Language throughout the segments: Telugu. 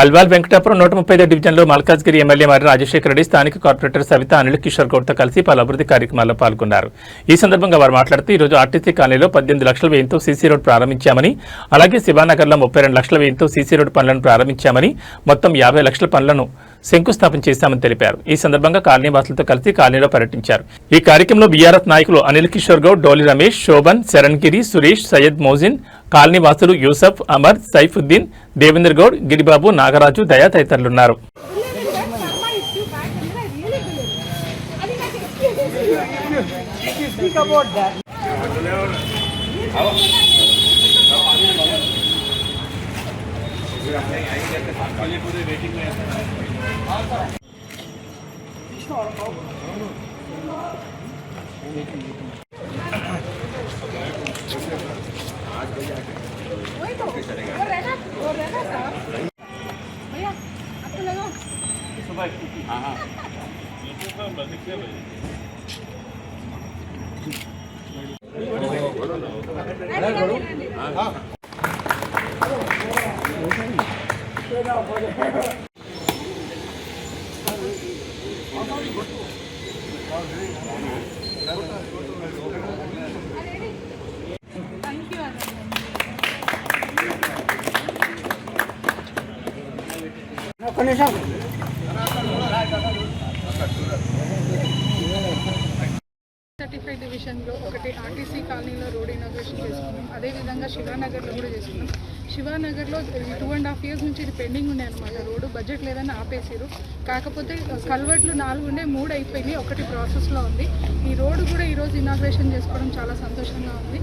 అల్వాల్ వెంకటాపురం 135 డివిజన్లో మల్కాజ్గిరి ఎమ్మెల్యే మరి రాజశేఖర రెడ్డి స్థానిక కార్పొరేటర్ సవిత అనిల్ కిషోర్ గౌడ్తో కలిసి పలు అభివృద్ధి కార్యక్రమాల్లో పాల్గొన్నారు. ఈ సందర్భంగా వారు మాట్లాడుతూ ఈరోజు ఆర్టీసీ కాలనీలో 18 లక్షల వ్యయంతో సీసీ రోడ్ ప్రారంభించామని, అలాగే శివానగర్లో 32 లక్షల వ్యయంతో సీసీ రోడ్ పనులను ప్రారంభించామని, మొత్తం 50 లక్షల పనులను శంకుస్థాపన చేశామని తెలిపారు. ఈ సందర్భంగా కాలనీ వాసులతో కలిసి కాలనీలో పర్యటించారు. ఈ కార్యక్రమంలో బీఆర్ఎస్ నాయకులు అనిల్ కిషోర్ గౌడ్, డోలి రమేష్, శోభన్, శరణ్గిరి, సురేష్, సయ్యద్ మోజిన్, కాలనీ వాసులు యూసఫ్, అమర్, సైఫుద్దీన్, దేవేందర్ గౌడ్, గిరిబాబు, నాగరాజు, దయా తదితరులున్నారు. డివిజన్లో ఒకటి ఆర్టీసీ కాలనీలో రోడ్ ఇనాగ్రేషన్ చేసుకున్నాం. అదేవిధంగా శివానగర్లో కూడా చేసుకున్నాం. శివానగర్లో 2.5 years నుంచి ఇది పెండింగ్ ఉండే అనమాట. రోడ్డు బడ్జెట్ లేదని ఆపేసారు. కాకపోతే కల్వర్ట్లు 4 ఉండే, 3 అయిపోయినాయి, ఒకటి ప్రాసెస్లో ఉంది. ఈ రోడ్డు కూడా ఈరోజు ఇనాగ్రేషన్ చేసుకోవడం చాలా సంతోషంగా ఉంది.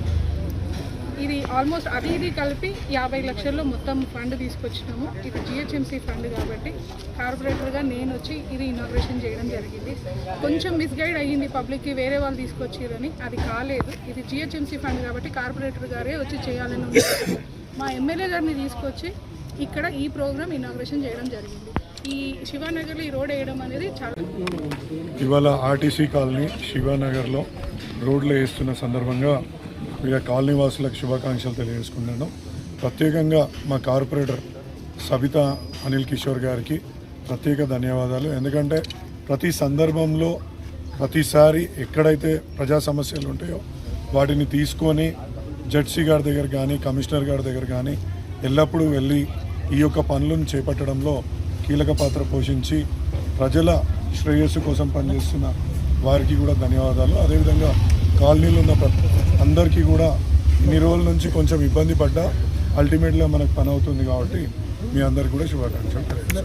ఇది ఆల్మోస్ట్ అది ఇది కలిపి 50 లక్షల్లో మొత్తం ఫండ్ తీసుకొచ్చినాము. ఇది జిహెచ్ఎంసీ ఫండ్ కాబట్టి కార్పొరేటర్గా నేను వచ్చి ఇది ఇనాగ్రేషన్ చేయడం జరిగింది. కొంచెం మిస్గైడ్ అయ్యింది పబ్లిక్కి, వేరే వాళ్ళు తీసుకొచ్చిరని, అది కాలేదు. ఇది జిహెచ్ఎంసీ ఫండ్ కాబట్టి కార్పొరేటర్ గారే వచ్చి చేయాలని ఉంది. మా ఎమ్మెల్యే గారిని తీసుకొచ్చి ఇక్కడ ఈ ప్రోగ్రామ్ ఇనాగ్రేషన్ చేయడం జరిగింది. ఈ శివానగర్లో ఈ రోడ్ వేయడం అనేది చాలా. ఇవాళ ఆర్టీసీ కాలనీ శివానగర్లో రోడ్లు వేస్తున్న సందర్భంగా ఇక కాలనీ వాసులకు శుభాకాంక్షలు తెలియజేసుకున్నాను. ప్రత్యేకంగా మా కార్పొరేటర్ సవిత అనిల్ కిషోర్ గారికి ప్రత్యేక ధన్యవాదాలు. ఎందుకంటే ప్రతి సందర్భంలో ప్రతిసారి ఎక్కడైతే ప్రజా సమస్యలు ఉంటాయో వాటిని తీసుకొని జడ్సీ గారి దగ్గర కానీ కమిషనర్ గారి దగ్గర కానీ ఎల్లప్పుడూ వెళ్ళి ఈ యొక్క పనులను చేపట్టడంలో కీలక పాత్ర పోషించి ప్రజల శ్రేయస్సు కోసం పనిచేస్తున్న వారికి కూడా ధన్యవాదాలు. అదేవిధంగా కాలనీలో ఉన్న అందరికీ కూడా ఇన్ని రోజుల నుంచి కొంచెం ఇబ్బంది పడ్డా అల్టిమేట్గా మనకు పని అవుతుంది కాబట్టి మీ అందరికీ కూడా శుభాకాంక్షలు.